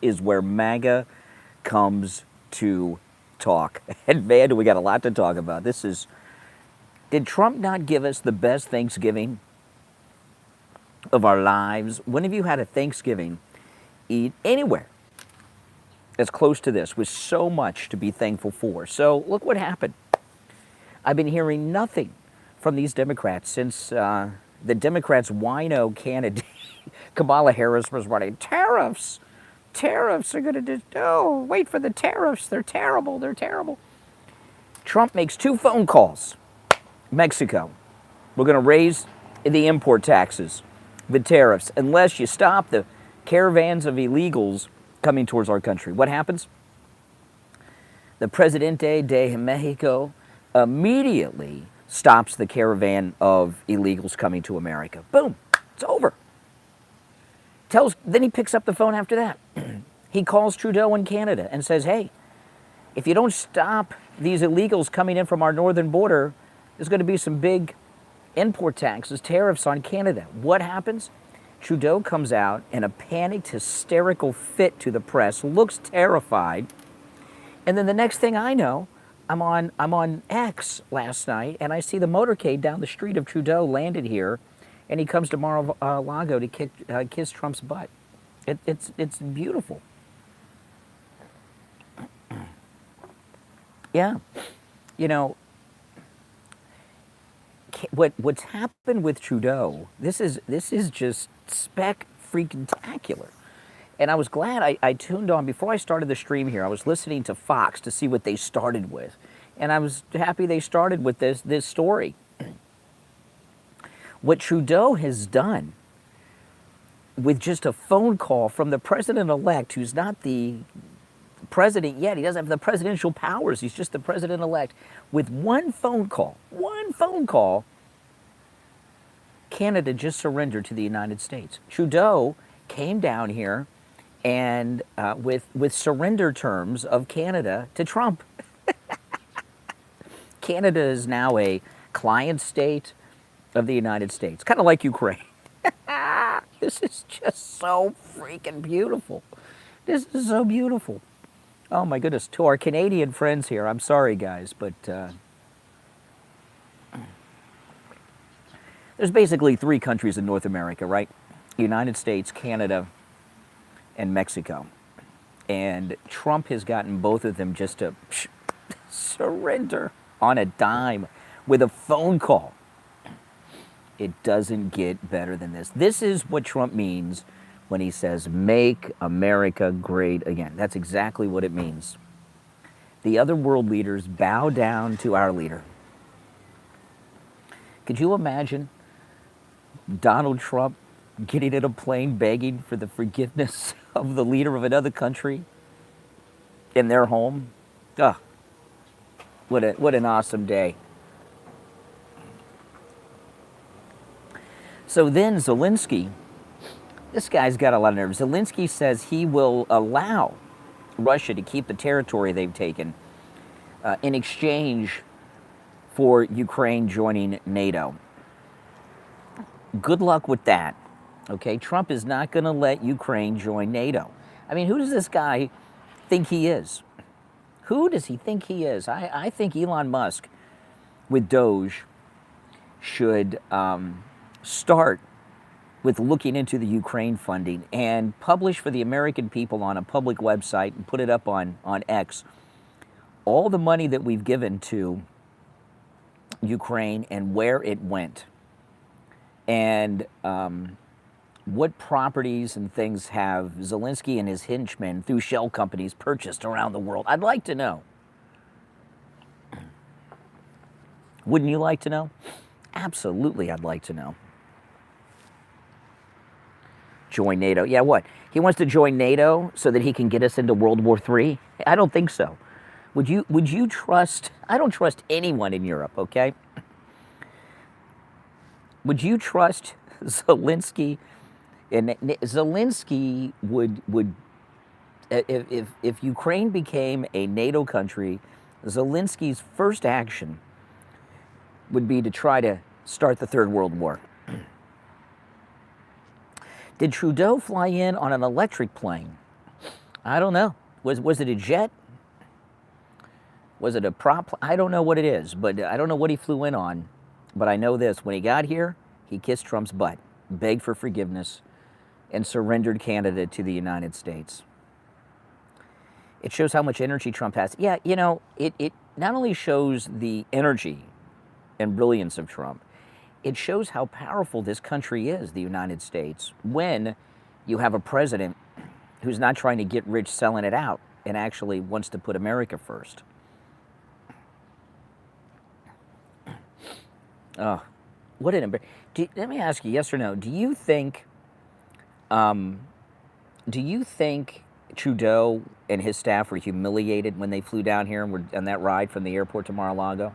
is where MAGA comes to talk. And man, do we got a lot to talk about. Did Trump not give us the best Thanksgiving of our lives? When have you had a Thanksgiving eat anywhere as close to this with so much to be thankful for? So look what happened. I've been hearing nothing from these Democrats since the Democrats' wino candidate, Kamala Harris, was running. Tariffs are going to do, oh, wait for the tariffs. They're terrible. They're terrible. Trump makes 2 phone calls. Mexico, we're going to raise the import taxes, the tariffs, unless you stop the caravans of illegals coming towards our country. What happens? The Presidente de Mexico immediately stops the caravan of illegals coming to America. Boom, it's over. Then he picks up the phone after that. He calls Trudeau in Canada and says, hey, if you don't stop these illegals coming in from our northern border, there's going to be some big import taxes, tariffs on Canada. What happens? Trudeau comes out in a panicked, hysterical fit to the press, looks terrified, and then the next thing I know, I'm on X last night, and I see the motorcade down the street of Trudeau landed here, and he comes to Mar-a-Lago to kiss Trump's butt. It's beautiful. Yeah, you know, what's happened with Trudeau? This is just freaking-tacular. And I was glad I tuned on, before I started the stream here, I was listening to Fox to see what they started with. And I was happy they started with this story. What Trudeau has done with just a phone call from the president-elect, who's not the president yet, he doesn't have the presidential powers, he's just the president-elect, with one phone call, Canada just surrendered to the United States. Trudeau came down here and with surrender terms of Canada to Trump. Canada is now a client state of the United States, kind of like Ukraine. This is just so freaking beautiful. This is so beautiful. Oh my goodness, to our Canadian friends here, I'm sorry guys, but there's basically 3 countries in North America, right? United States, Canada, and Mexico. And Trump has gotten both of them just to surrender on a dime with a phone call. It doesn't get better than this. This is what Trump means when he says, make America great again. That's exactly what it means. The other world leaders bow down to our leader. Could you imagine Donald Trump getting in a plane begging for the forgiveness of the leader of another country in their home? What an awesome day. So then Zelensky, this guy's got a lot of nerve. Zelensky says he will allow Russia to keep the territory they've taken in exchange for Ukraine joining NATO. Good luck with that. Okay, Trump is not going to let Ukraine join NATO. I mean, who does this guy think he is? Who does he think he is? I think Elon Musk with Doge should start with looking into the Ukraine funding and publish for the American people on a public website and put it up on X all the money that we've given to Ukraine and where it went. And what properties and things have Zelensky and his henchmen through shell companies purchased around the world? I'd like to know. Wouldn't you like to know? Absolutely, I'd like to know. Join NATO. Yeah, what? He wants to join NATO so that he can get us into World War III? I don't think so. Would you trust? I don't trust anyone in Europe, okay? Would you trust Zelensky? And Zelensky would if Ukraine became a NATO country, Zelensky's first action would be to try to start the Third World War. Did Trudeau fly in on an electric plane I don't know. Was it a jet? Was it a prop? I don't know what it is, but I don't know what he flew in on. But I know this, when he got here, he kissed Trump's butt, begged for forgiveness, and surrendered Canada to the United States. It shows how much energy Trump has. Yeah, you know, it not only shows the energy and brilliance of Trump, it shows how powerful this country is, the United States, when you have a president who's not trying to get rich selling it out and actually wants to put America first. Oh, what an embarrassment. Let me ask you, yes or no, do you think Trudeau and his staff were humiliated when they flew down here and were on that ride from the airport to Mar-a-Lago?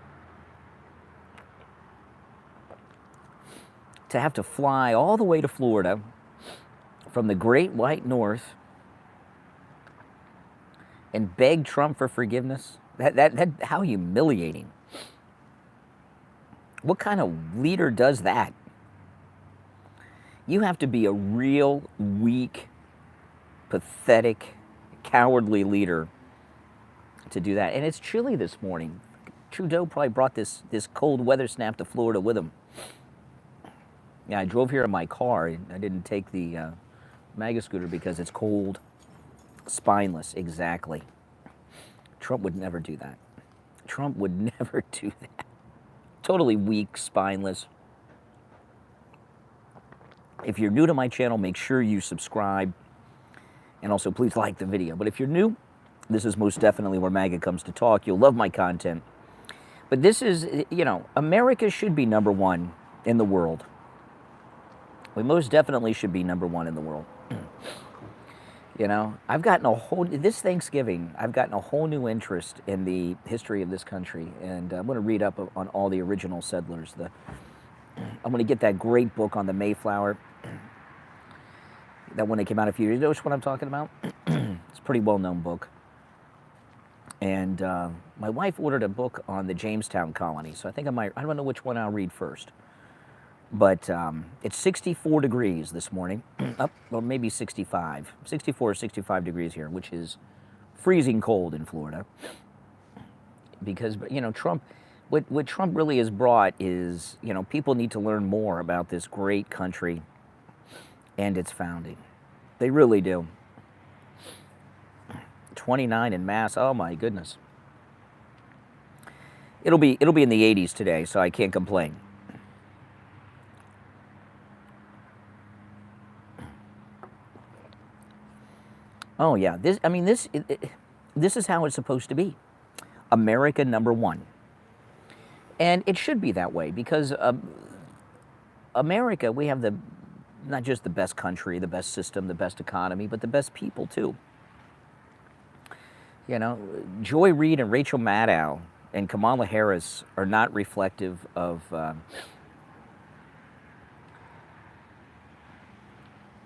To have to fly all the way to Florida from the Great White North and beg Trump for forgiveness? That how humiliating. What kind of leader does that? You have to be a real weak, pathetic, cowardly leader to do that. And it's chilly this morning. Trudeau probably brought this cold weather snap to Florida with him. Yeah, I drove here in my car. I didn't take the MAGA scooter because it's cold. Spineless, exactly. Trump would never do that. Trump would never do that. Totally weak, spineless. If you're new to my channel, make sure you subscribe. And also, please like the video. But if you're new, this is most definitely where MAGA comes to talk. You'll love my content. But this is, you know, America should be #1 in the world. We most definitely should be #1 in the world. You know, this Thanksgiving, I've gotten a whole new interest in the history of this country. And I'm going to read up on all the original settlers. I'm going to get that great book on the Mayflower. That one that came out a few years ago. You know what I'm talking about? It's a pretty well-known book. And my wife ordered a book on the Jamestown colony. So I think I don't know which one I'll read first. But it's 64 degrees this morning, or maybe 65. 64 or 65 degrees here, which is freezing cold in Florida. Because, you know, Trump, what Trump really has brought is, you know, people need to learn more about this great country and its founding. They really do. 29 in mass, oh my goodness. It'll be in the 80s today, so I can't complain. Oh yeah, this is how it's supposed to be. America #1. And it should be that way because America, we have not just the best country, the best system, the best economy, but the best people too. You know, Joy Reid and Rachel Maddow and Kamala Harris are not reflective of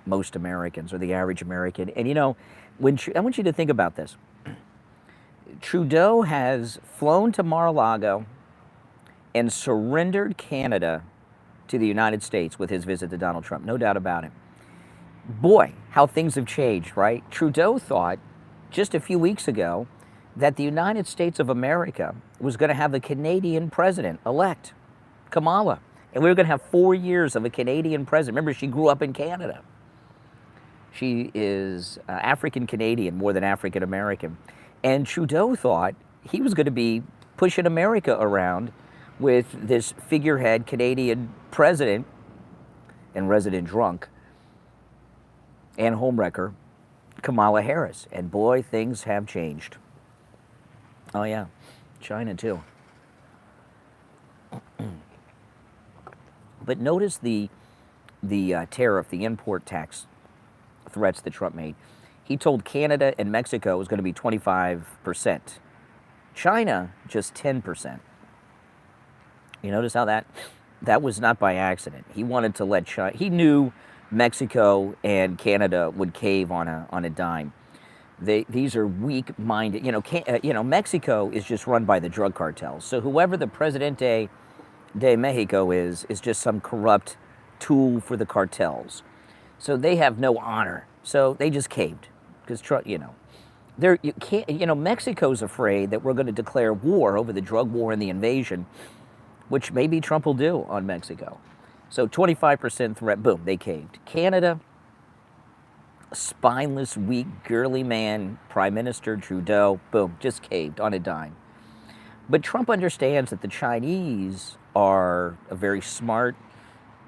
most Americans or the average American. And you know, I want you to think about this. Trudeau has flown to Mar-a-Lago and surrendered Canada to the United States with his visit to Donald Trump, no doubt about it. Boy, how things have changed, right? Trudeau thought just a few weeks ago that the United States of America was going to have a Canadian president-elect, Kamala, and we were going to have 4 years of a Canadian president. Remember, she grew up in Canada. She is African-Canadian more than African-American. And Trudeau thought he was going to be pushing America around with this figurehead Canadian president and resident drunk and homewrecker, Kamala Harris. And boy, things have changed. Oh yeah, China too. But notice the tariff, the import tax threats that Trump made. He told Canada and Mexico it was going to be 25%. China, just 10%. You notice how that was not by accident. He wanted to let China, he knew Mexico and Canada would cave on a dime. These are weak-minded, Mexico is just run by the drug cartels. So whoever the Presidente de Mexico is just some corrupt tool for the cartels. So they have no honor. So they just caved. because Trump, there you can't. Mexico's afraid that we're going to declare war over the drug war and the invasion, which maybe Trump will do on Mexico. So 25% threat. Boom, they caved. Canada, spineless, weak, girly man, Prime Minister Trudeau. Boom, just caved on a dime. But Trump understands that the Chinese are a very smart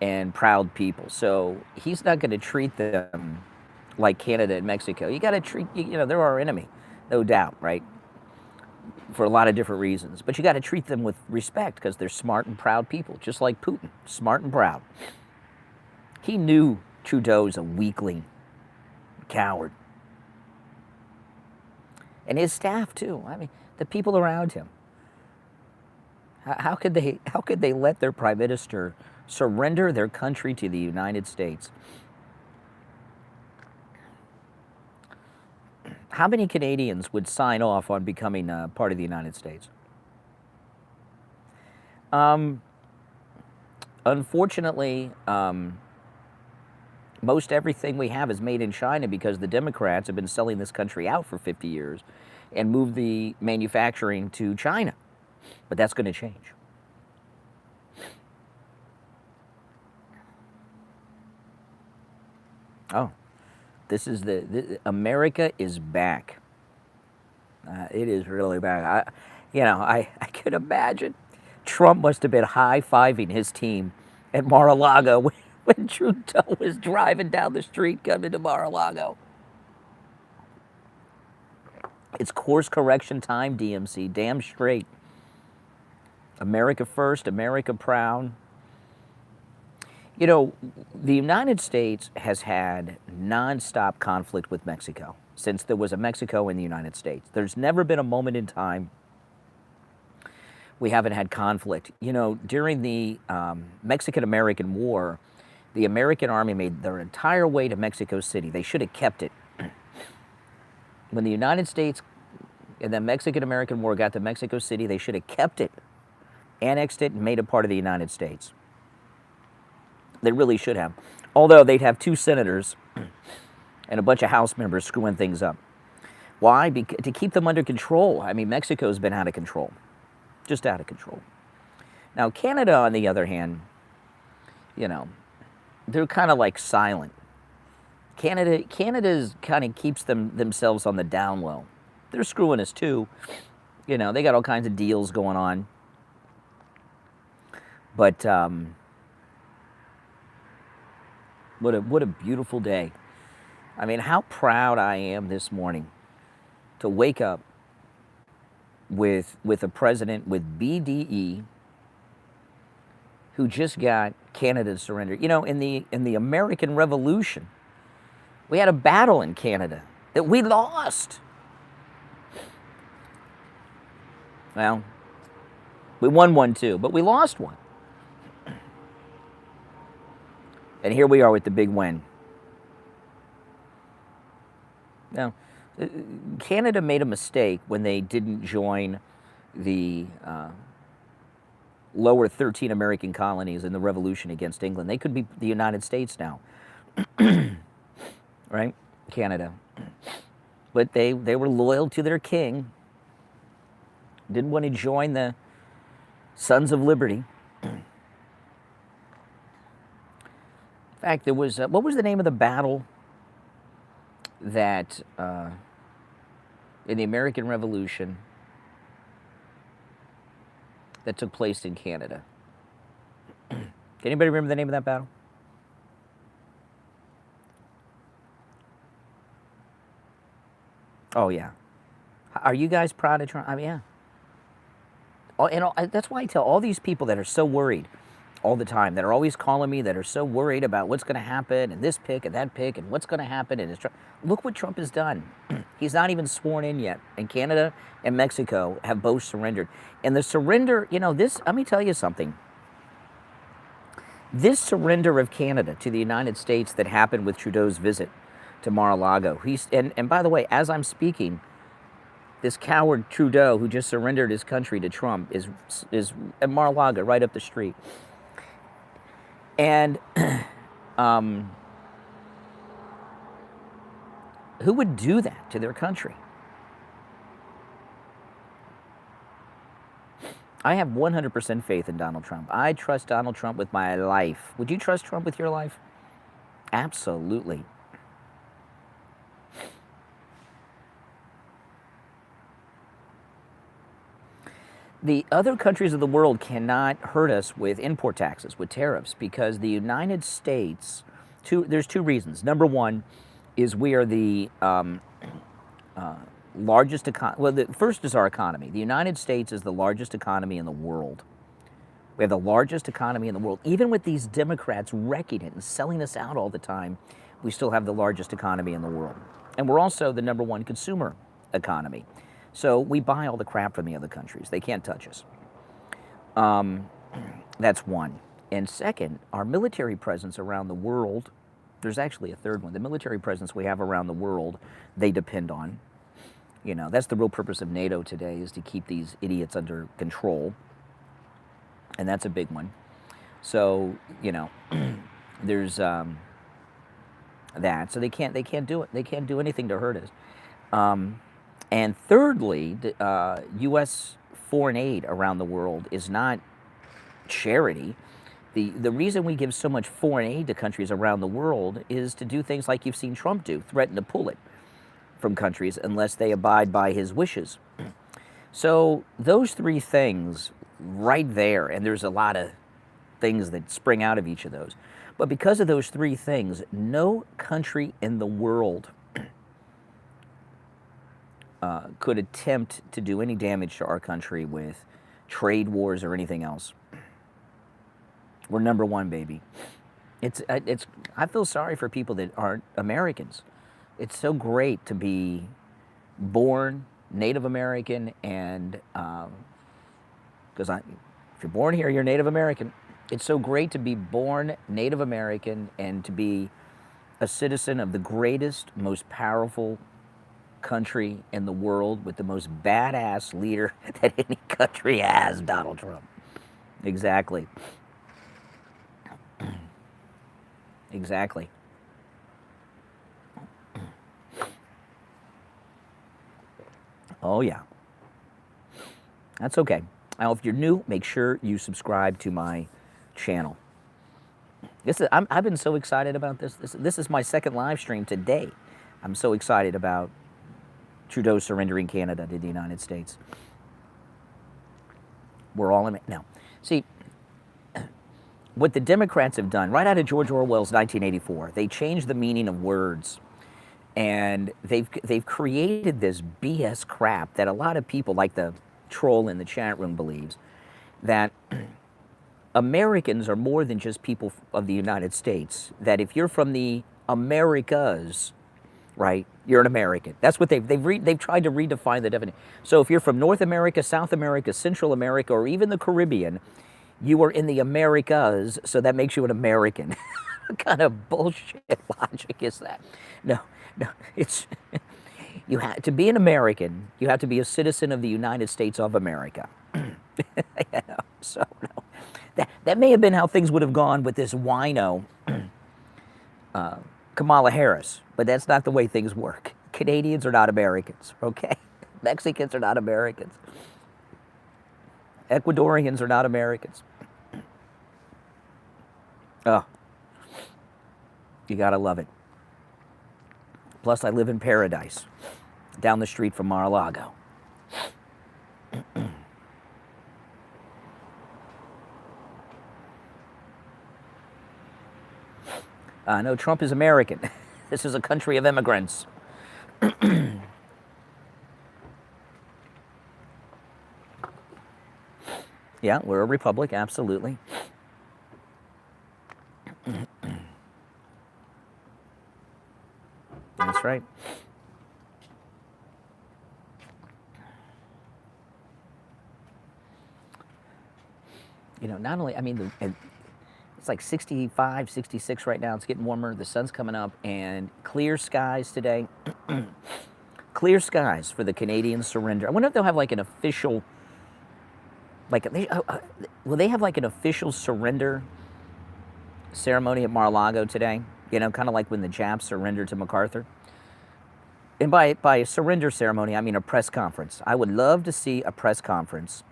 and proud people. So he's not going to treat them like Canada and Mexico. You got to treat, they're our enemy, no doubt, right? For a lot of different reasons. But you got to treat them with respect because they're smart and proud people, just like Putin, smart and proud. He knew Trudeau's a weakling, coward. And his staff, too. I mean, the people around him. How could they let their prime minister surrender their country to the United States? How many Canadians would sign off on becoming part of the United States? Unfortunately, most everything we have is made in China because the Democrats have been selling this country out for 50 years and moved the manufacturing to China. But that's going to change. Oh, this is America is back. It is really back. I could imagine Trump must have been high-fiving his team at Mar-a-Lago when Trudeau was driving down the street coming to Mar-a-Lago. It's course correction time, DMC. Damn straight. America first, America proud. The United States has had nonstop conflict with Mexico since there was a Mexico in the United States. There's never been a moment in time we haven't had conflict. During the Mexican-American War, the American Army made their entire way to Mexico City. They should have kept it. When the United States and the Mexican-American War got to Mexico City, they should have kept it, annexed it, and made it part of the United States. They really should have. Although they'd have 2 senators and a bunch of House members screwing things up. Why? To keep them under control. I mean, Mexico's been out of control. Just out of control. Now, Canada, on the other hand, they're kind of like silent. Canada's kind of keeps themselves on the down low. They're screwing us too. They got all kinds of deals going on. But what a beautiful day. I mean, how proud I am this morning to wake up with a president with BDE who just got Canada to surrender. In the American Revolution, we had a battle in Canada that we lost. Well, we won one too, but we lost one. And here we are with the big win. Now, Canada made a mistake when they didn't join the lower 13 American colonies in the revolution against England. They could be the United States now. Right? Canada. But they were loyal to their king. Didn't want to join the Sons of Liberty. In fact, there was, what was the name of the battle that, in the American Revolution, that took place in Canada? Can anybody remember the name of that battle? Oh, yeah. Are you guys proud of Trump? I mean, yeah. That's why I tell all these people that are so worried all the time, that are always calling me, that are so worried about what's going to happen, and this pick and that pick, and what's going to happen. And look what Trump has done. He's not even sworn in yet. And Canada and Mexico have both surrendered. And the surrender, let me tell you something. This surrender of Canada to the United States that happened with Trudeau's visit to Mar-a-Lago. And by the way, as I'm speaking, this coward Trudeau, who just surrendered his country to Trump, is at Mar-a-Lago, right up the street. And Who would do that to their country? I have 100% faith in Donald Trump. I trust Donald Trump with my life. Would you trust Trump with your life? Absolutely. The other countries of the world cannot hurt us with import taxes, with tariffs, because the United States, there's two reasons. Number one is we are the largest economy. Well, the first is our economy. The United States is the largest economy in the world. We have the largest economy in the world. Even with these Democrats wrecking it and selling us out all the time, we still have the largest economy in the world. And we're also the number one consumer economy. So we buy all the crap from the other countries. They can't touch us. That's one. And second, our military presence around the world, there's actually a third one. The military presence we have around the world, they depend on. You know, that's the real purpose of NATO today, is to keep these idiots under control. And that's a big one. So, you know, there's that. So they can't do it. They can't do anything to hurt us. And thirdly, U.S. foreign aid around the world is not charity. The reason we give so much foreign aid to countries around the world is to do things like you've seen Trump do, threaten to pull it from countries unless they abide by his wishes. So those three things right there, and there's a lot of things that spring out of each of those. But because of those three things, no country in the world could attempt to do any damage to our country with trade wars or anything else. We're number one, baby. I feel sorry for people that aren't Americans. It's so great to be born Native American, and because if you're born here, you're Native American. It's so great to be born Native American and to be a citizen of the greatest, most powerful country in the world with the most badass leader that any country has, Donald Trump. Exactly. Exactly. Oh, yeah. That's okay. Now, if you're new, make sure you subscribe to my channel. I've been so excited about this. This is my second live stream today. I'm so excited about Trudeau surrendering Canada to the United States. We're all in it. Now, see, what the Democrats have done, right out of George Orwell's 1984, they changed the meaning of words. And they've created this BS crap that a lot of people, like the troll in the chat room, believes, that Americans are more than just people of the United States. That if you're from the Americas, right, you're an American. That's what they've tried to redefine the definition. So if you're from North America, South America, Central America, or even the Caribbean, you are in the Americas, so that makes you an American. What kind of bullshit logic is that? No, it's you have to be an American. You have to be a citizen of the United States of America. So no, that may have been how things would have gone with this wino, Kamala Harris, but that's not the way things work. Canadians are not Americans, okay? Mexicans are not Americans. Ecuadorians are not Americans. Oh, you gotta love it. Plus, I live in paradise, down the street from Mar-a-Lago. No, Trump is American. This is a country of immigrants. Yeah, we're a republic, absolutely. That's right. You know, not only, I mean, it's like 65, 66 right now. It's getting warmer. The sun's coming up, and clear skies today. Clear skies for the Canadian surrender. I wonder if they'll have like an official, will they have like an official surrender ceremony at Mar-a-Lago today? You know, kind of like when the Japs surrendered to MacArthur. And by a surrender ceremony, I mean a press conference. I would love to see a press conference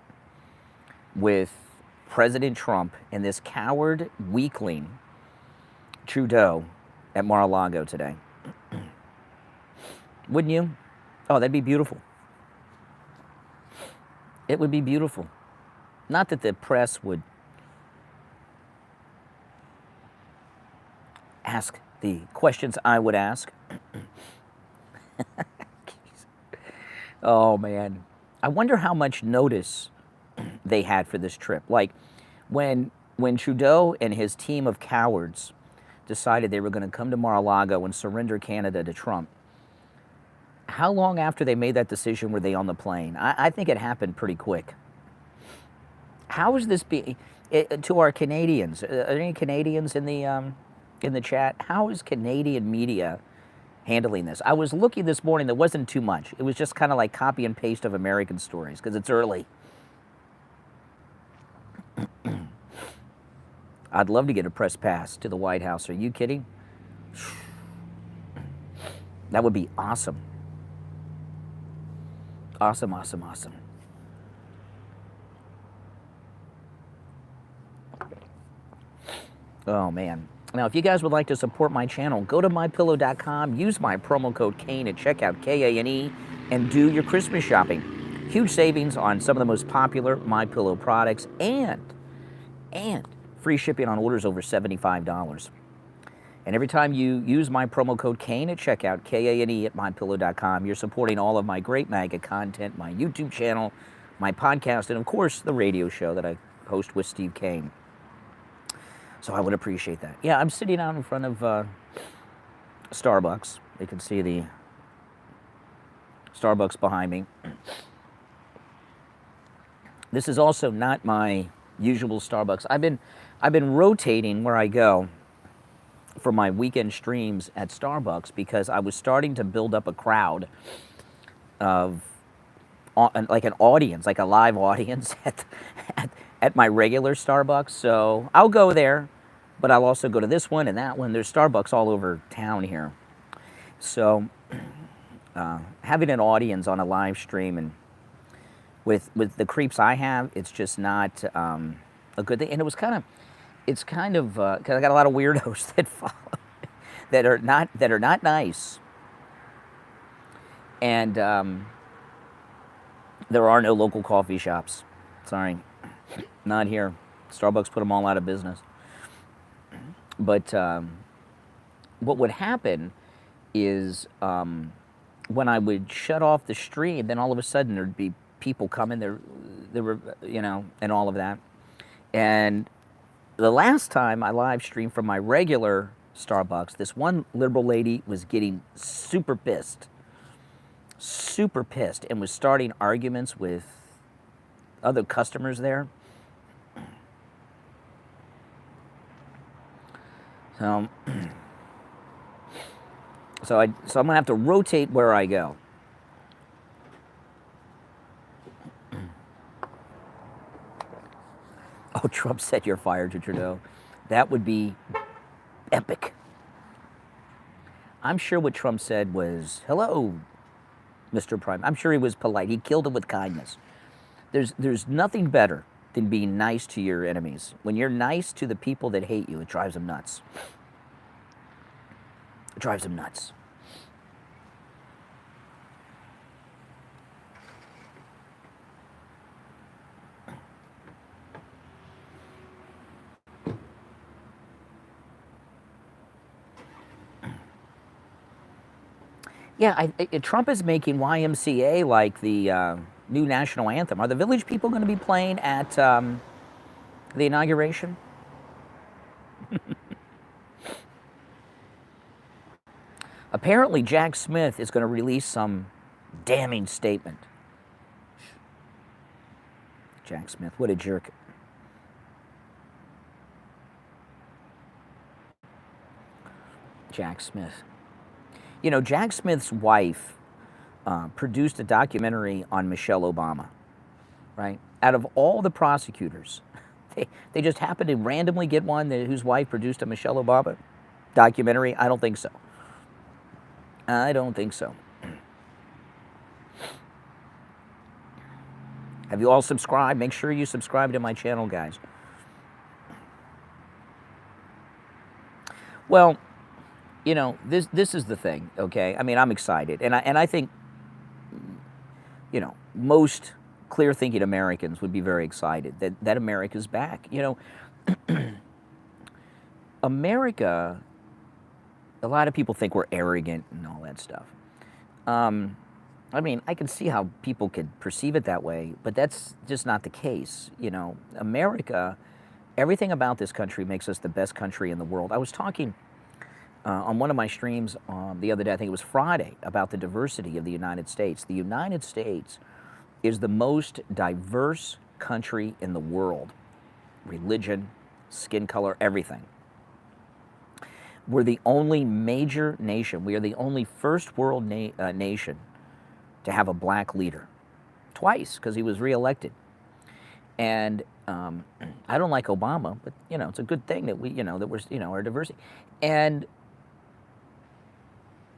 with President Trump and this coward weakling, Trudeau, at Mar-a-Lago today. Wouldn't you? Oh, that'd be beautiful. It would be beautiful. Not that the press would ask the questions I would ask. Oh, man. I wonder how much notice they had for this trip. Like, when Trudeau and his team of cowards decided they were going to come to Mar-a-Lago and surrender Canada to Trump, how long after they made that decision were they on the plane? I think it happened pretty quick. How is this to our Canadians? Are there any Canadians in the chat? How is Canadian media handling this? I was looking this morning, there wasn't too much. It was just kind of like copy and paste of American stories because it's early. I'd love to get a press pass to the White House. Are you kidding? That would be awesome. Awesome, awesome, awesome. Oh, man. Now, if you guys would like to support my channel, go to mypillow.com, use my promo code Kane at checkout, K-A-N-E, and do your Christmas shopping. Huge savings on some of the most popular MyPillow products and free shipping on orders over $75. And every time you use my promo code Kane at checkout, K-A-N-E at mypillow.com, you're supporting all of my great MAGA content, my YouTube channel, my podcast, and of course, the radio show that I host with Steve Kane. So I would appreciate that. Yeah, I'm sitting out in front of Starbucks. You can see the Starbucks behind me. This is also not my usual Starbucks. I've been rotating where I go for my weekend streams at Starbucks because I was starting to build up a crowd of like an audience, like a live audience at my regular Starbucks. So I'll go there, but I'll also go to this one and that one. There's Starbucks all over town here. So having an audience on a live stream and with the creeps I have, it's just not a good thing. And it's kind of because I got a lot of weirdos that follow that are not nice. And there are no local coffee shops. Sorry, not here. Starbucks put them all out of business. But what would happen is when I would shut off the stream, then all of a sudden there'd be people coming. There were, and all of that. And the last time I live streamed from my regular Starbucks, this one liberal lady was getting super pissed, and was starting arguments with other customers there. So I'm gonna have to rotate where I go. Oh, Trump said you're fired to Trudeau. That would be epic. I'm sure what Trump said was, hello, Mr. Prime. I'm sure he was polite. He killed him with kindness. There's nothing better than being nice to your enemies. When you're nice to the people that hate you, it drives them nuts. It drives them nuts. Yeah, Trump is making YMCA like the new national anthem. Are the Village People going to be playing at the inauguration? Apparently, Jack Smith is going to release some damning statement. Jack Smith, what a jerk. Jack Smith. You know, Jack Smith's wife produced a documentary on Michelle Obama, right? Out of all the prosecutors, they just happened to randomly get one whose wife produced a Michelle Obama documentary? I don't think so. I don't think so. Have you all subscribed? Make sure you subscribe to my channel, guys. Well, you know, this is the thing, okay? I mean, I'm excited, and I think, you know, most clear-thinking Americans would be very excited that America's back. You know, America, a lot of people think we're arrogant and all that stuff. I mean, I can see how people could perceive it that way, but that's just not the case. You know, America, everything about this country makes us the best country in the world. I was talking on one of my streams the other day, I think it was Friday, about the diversity of the United States. The United States is the most diverse country in the world. Religion, skin color, everything. We're the only major nation, we are the only first world nation to have a black leader. Twice, because he was reelected. And I don't like Obama, but, you know, it's a good thing that we, you know, that we're, you know, our diversity. And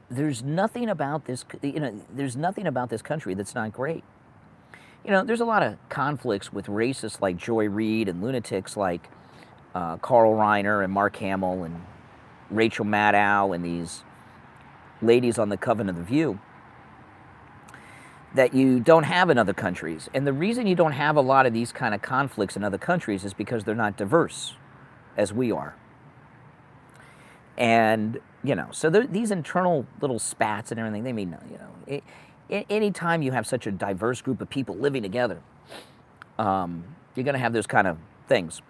there's nothing about this, you know, there's nothing about this country that's not great. You know, there's a lot of conflicts with racists like Joy Reid and lunatics like Carl Reiner and Mark Hamill and Rachel Maddow and these ladies on the Covenant of the View that you don't have in other countries. And the reason you don't have a lot of these kind of conflicts in other countries is because they're not diverse as we are. And, you know, so these internal little spats and everything, they mean, you know, anytime you have such a diverse group of people living together, you're going to have those kind of things.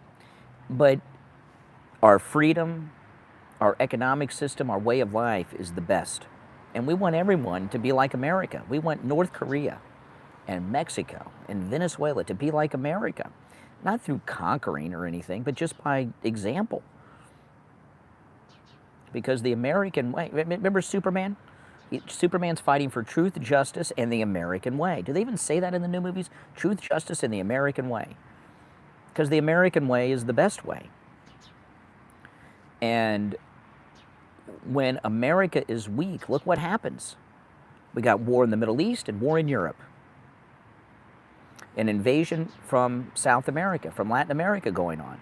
But our freedom, our economic system, our way of life is the best. And we want everyone to be like America. We want North Korea and Mexico and Venezuela to be like America. Not through conquering or anything, but just by example. Because the American way, remember Superman? Superman's fighting for truth, justice, and the American way. Do they even say that in the new movies? Truth, justice, and the American way. Because the American way is the best way. And when America is weak, look what happens. We got war in the Middle East and war in Europe. An invasion from South America, from Latin America going on.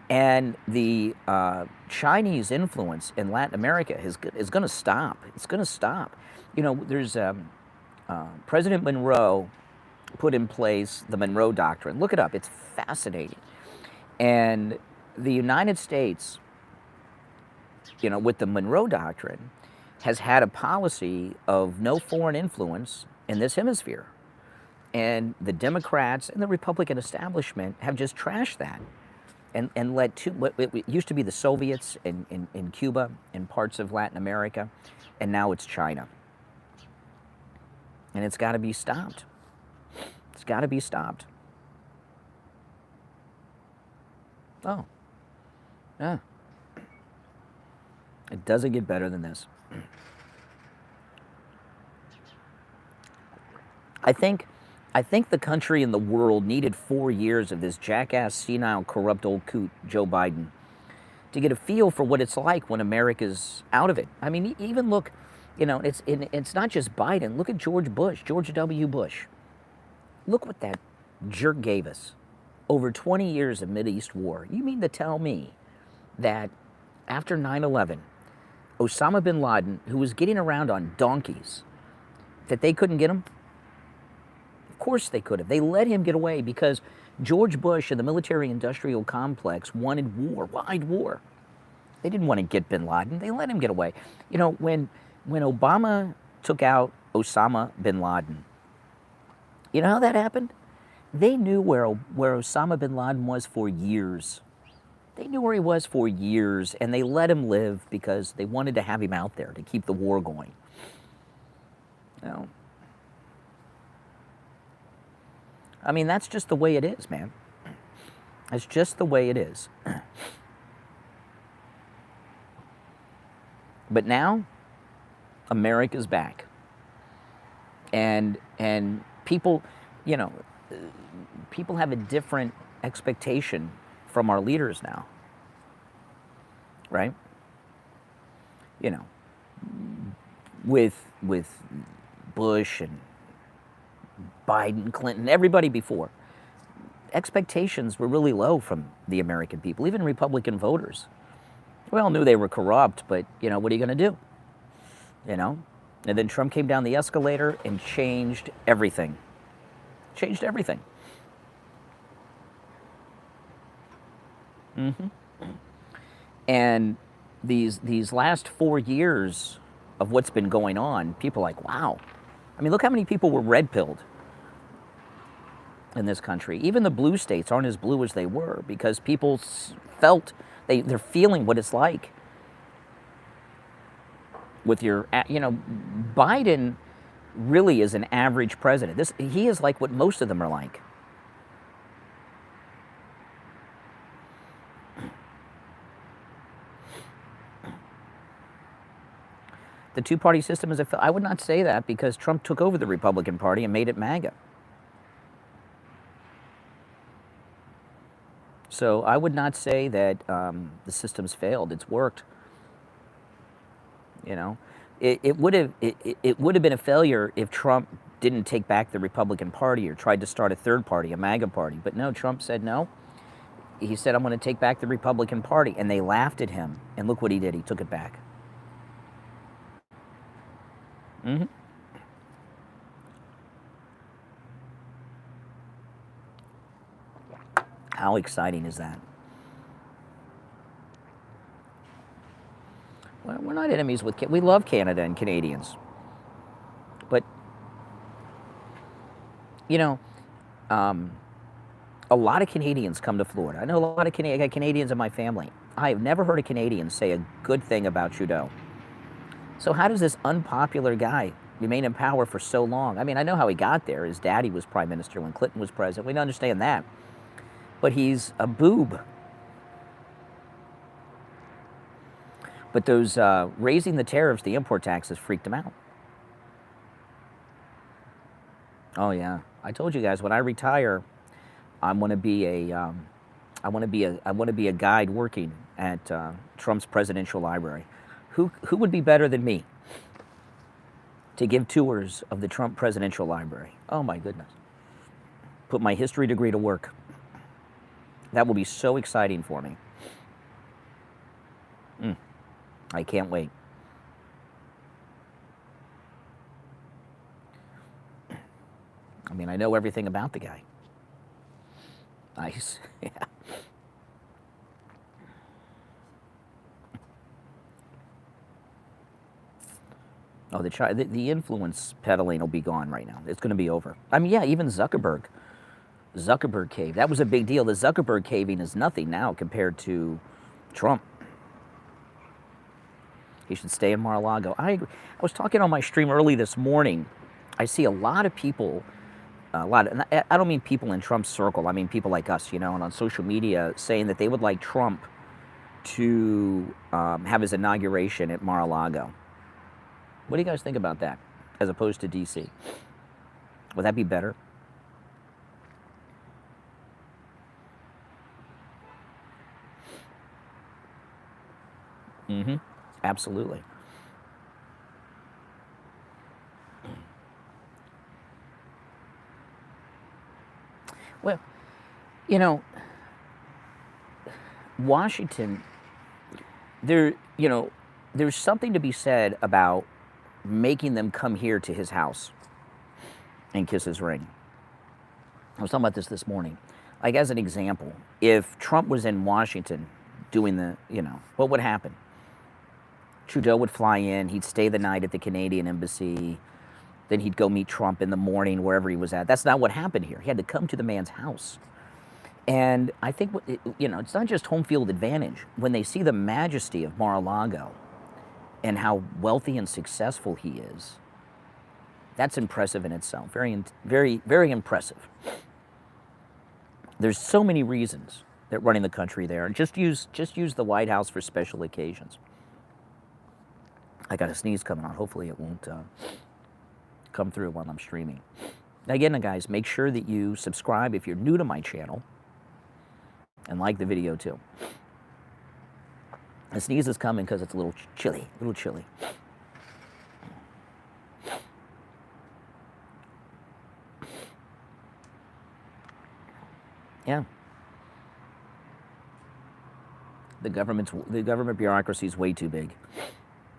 And the Chinese influence in Latin America is going to stop. It's going to stop. You know, there's President Monroe put in place the Monroe Doctrine. Look it up. It's fascinating. And the United States, you know, with the Monroe Doctrine, has had a policy of no foreign influence in this hemisphere. And the Democrats and the Republican establishment have just trashed that and led to what it used to be the Soviets in Cuba and parts of Latin America, and now it's China. And it's got to be stopped. It's got to be stopped. Oh. Yeah. It doesn't get better than this. I think the country and the world needed 4 years of this jackass, senile, corrupt old coot, Joe Biden, to get a feel for what it's like when America's out of it. I mean, even look, you know, it's not just Biden. Look at George Bush, George W. Bush. Look what that jerk gave us. Over 20 years of Mideast war. You mean to tell me that after 9/11, Osama bin Laden, who was getting around on donkeys, that they couldn't get him? Of course they could have. They let him get away because George Bush and the military-industrial complex wanted war, wide war. They didn't want to get bin Laden. They let him get away. You know, when Obama took out Osama bin Laden, you know how that happened? They knew where Osama bin Laden was for years. They knew where he was for years, and they let him live because they wanted to have him out there to keep the war going. You know? I mean, that's just the way it is, man. It's just the way it is. But now, America's back. And people, you know, people have a different expectation from our leaders now, right? You know, with Bush and Biden, Clinton, everybody before. Expectations were really low from the American people, even Republican voters. We all knew they were corrupt, but, what are you going to do? And then Trump came down the escalator and changed everything. Changed everything. And these last 4 years of what's been going on, people are like, wow. I mean, look how many people were red-pilled in this country. Even the blue states aren't as blue as they were because people felt, they're feeling what it's like. With your, Biden really is an average president. He is like what most of them are like. The two-party system is I would not say that because Trump took over the Republican Party and made it MAGA. So I would not say that the system's failed. It's worked. It would have been a failure if Trump didn't take back the Republican Party or tried to start a third party, a MAGA party. But no, Trump said no. He said, I'm going to take back the Republican Party. And they laughed at him. And look what he did. He took it back. How exciting is that? Well, we're not enemies with Canada. We love Canada and Canadians. But, a lot of Canadians come to Florida. I know a lot of I got Canadians in my family. I have never heard a Canadian say a good thing about Trudeau. So how does this unpopular guy remain in power for so long? I mean, I know how he got there. His daddy was prime minister when Clinton was president. We don't understand that. But he's a boob. But those raising the tariffs, the import taxes, freaked him out. Oh yeah, I told you guys when I retire, I want to be a guide working at Trump's presidential library. Who would be better than me to give tours of the Trump presidential library? Oh my goodness. Put my history degree to work. That will be so exciting for me. I can't wait. I mean, I know everything about the guy. Nice. Yeah. Oh, the influence peddling will be gone right now. It's going to be over. I mean, yeah, even Zuckerberg caved. That was a big deal. The Zuckerberg caving is nothing now compared to Trump. He should stay in Mar-a-Lago. I agree. I was talking on my stream early this morning. I see a lot of people, and I don't mean people in Trump's circle. I mean people like us, and on social media saying that they would like Trump to have his inauguration at Mar-a-Lago. What do you guys think about that, as opposed to D.C.? Would that be better? Absolutely. Well, Washington, there's something to be said about making them come here to his house and kiss his ring. I was talking about this morning. Like, as an example, if Trump was in Washington doing what would happen? Trudeau would fly in, he'd stay the night at the Canadian embassy, then he'd go meet Trump in the morning wherever he was at. That's not what happened here. He had to come to the man's house. And I think, it's not just home field advantage. When they see the majesty of Mar-a-Lago and how wealthy and successful he is, that's impressive in itself. Very, very, very impressive. There's so many reasons that running the country there. And just use the White House for special occasions. I got a sneeze coming on. Hopefully it won't come through while I'm streaming. Now again, guys, make sure that you subscribe if you're new to my channel and like the video too. The sneeze is coming because it's a little chilly, Yeah. The government bureaucracy is way too big.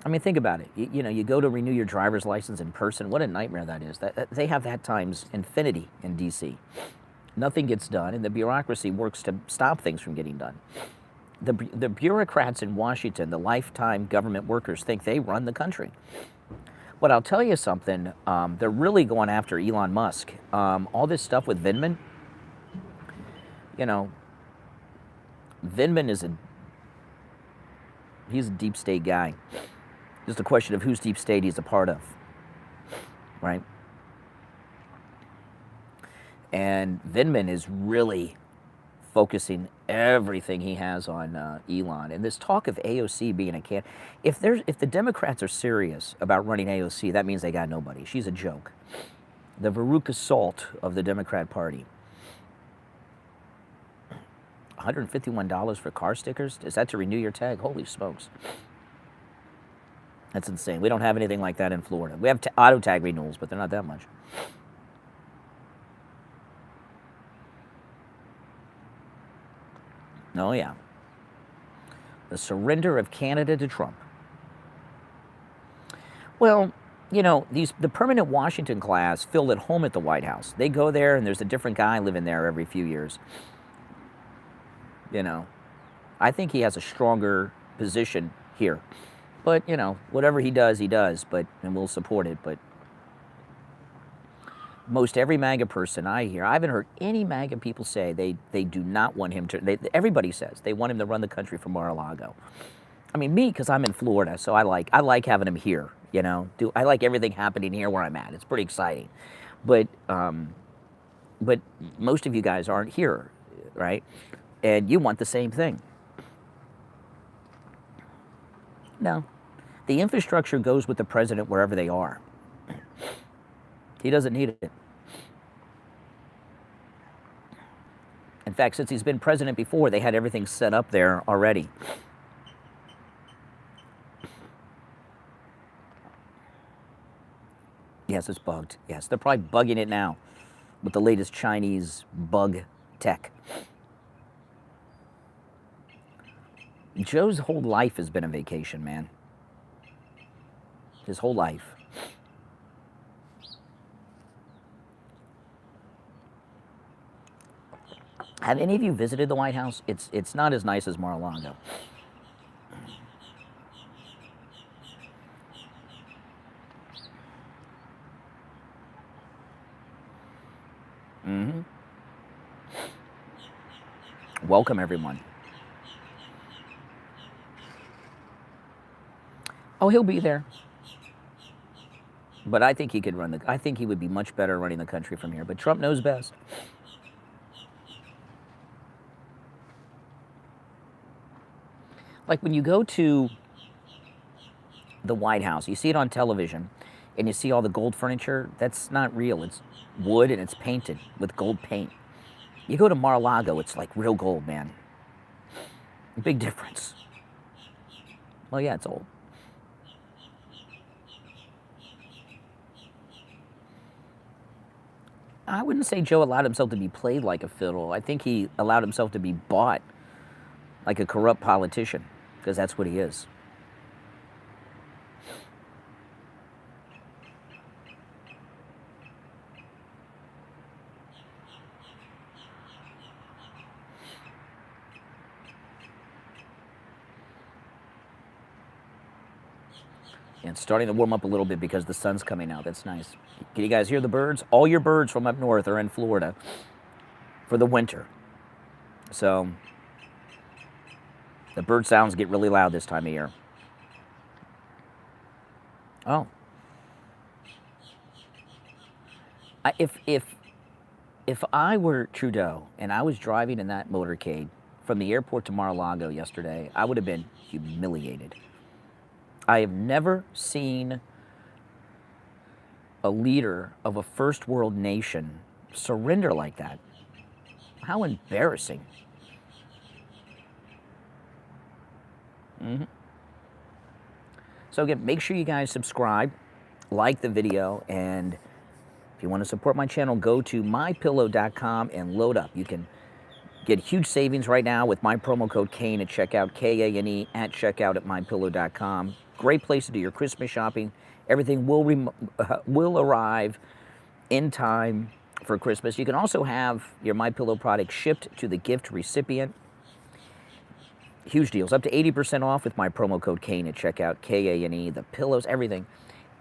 I mean, think about it. You know, you go to renew your driver's license in person. What a nightmare that is. They have that times infinity in D.C. Nothing gets done, and the bureaucracy works to stop things from getting done. The bureaucrats in Washington, the lifetime government workers, think they run the country. But I'll tell you something. They're really going after Elon Musk. All this stuff with Vindman. You know, Vindman he's a deep state guy. Just a question of whose deep state he's a part of, right? And Vindman is really focusing everything he has on Elon. And this talk of AOC being a candidate, if the Democrats are serious about running AOC, that means they got nobody. She's a joke. The Veruca Salt of the Democrat Party. $151 for car stickers? Is that to renew your tag? Holy smokes. That's insane. We don't have anything like that in Florida. We have auto tag renewals, but they're not that much. Oh, yeah. The surrender of Canada to Trump. Well, you know, the permanent Washington class feel at home at the White House. They go there, and there's a different guy living there every few years. You know, I think he has a stronger position here. But, you know, whatever he does, and we'll support it. But most every MAGA person I hear, I haven't heard any MAGA people say they do not want him to, everybody says they want him to run the country from Mar-a-Lago. I mean, me, because I'm in Florida, so I like having him here, you know. I like everything happening here where I'm at. It's pretty exciting. But most of you guys aren't here, right? And you want the same thing. No. The infrastructure goes with the president wherever they are. He doesn't need it. In fact, since he's been president before, they had everything set up there already. Yes, it's bugged. Yes, they're probably bugging it now with the latest Chinese bug tech. Joe's whole life has been a vacation, man. His whole life. Have any of you visited the White House? It's not as nice as Mar-a-Lago. Mm-hmm. Welcome, everyone. Oh, he'll be there. But I think he could I think he would be much better running the country from here. But Trump knows best. Like when you go to the White House, you see it on television, and you see all the gold furniture. That's not real. It's wood and it's painted with gold paint. You go to Mar-a-Lago, it's like real gold, man. Big difference. Well, yeah, it's old. I wouldn't say Joe allowed himself to be played like a fiddle. I think he allowed himself to be bought like a corrupt politician, because that's what he is. And it's starting to warm up a little bit because the sun's coming out. That's nice. Can you guys hear the birds? All your birds from up north are in Florida for the winter. So the bird sounds get really loud this time of year. Oh. If I were Trudeau and I was driving in that motorcade from the airport to Mar-a-Lago yesterday, I would have been humiliated. I have never seen a leader of a first world nation surrender like that. How embarrassing. Mm-hmm. So again, make sure you guys subscribe, like the video, and if you want to support my channel, go to mypillow.com and load up. You can Get huge savings right now with my promo code Kane at checkout, Kane at checkout at mypillow.com. Great place to do your Christmas shopping. Everything will arrive in time for Christmas. You can also have your MyPillow product shipped to the gift recipient. Huge deals, up to 80% off with my promo code Kane at checkout, Kane, the pillows, everything.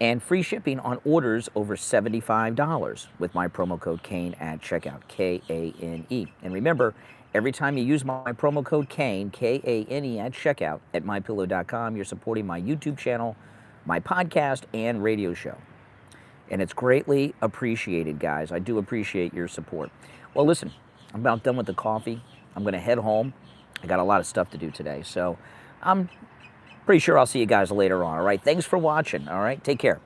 And free shipping on orders over $75 with my promo code Kane at checkout, Kane. And remember, every time you use my promo code Kane, Kane at checkout at mypillow.com, you're supporting my YouTube channel, my podcast, and radio show. And it's greatly appreciated, guys. I do appreciate your support. Well, listen, I'm about done with the coffee. I'm going to head home. I got a lot of stuff to do today, so I'm pretty sure I'll see you guys later on, all right? Thanks for watching, all right? Take care.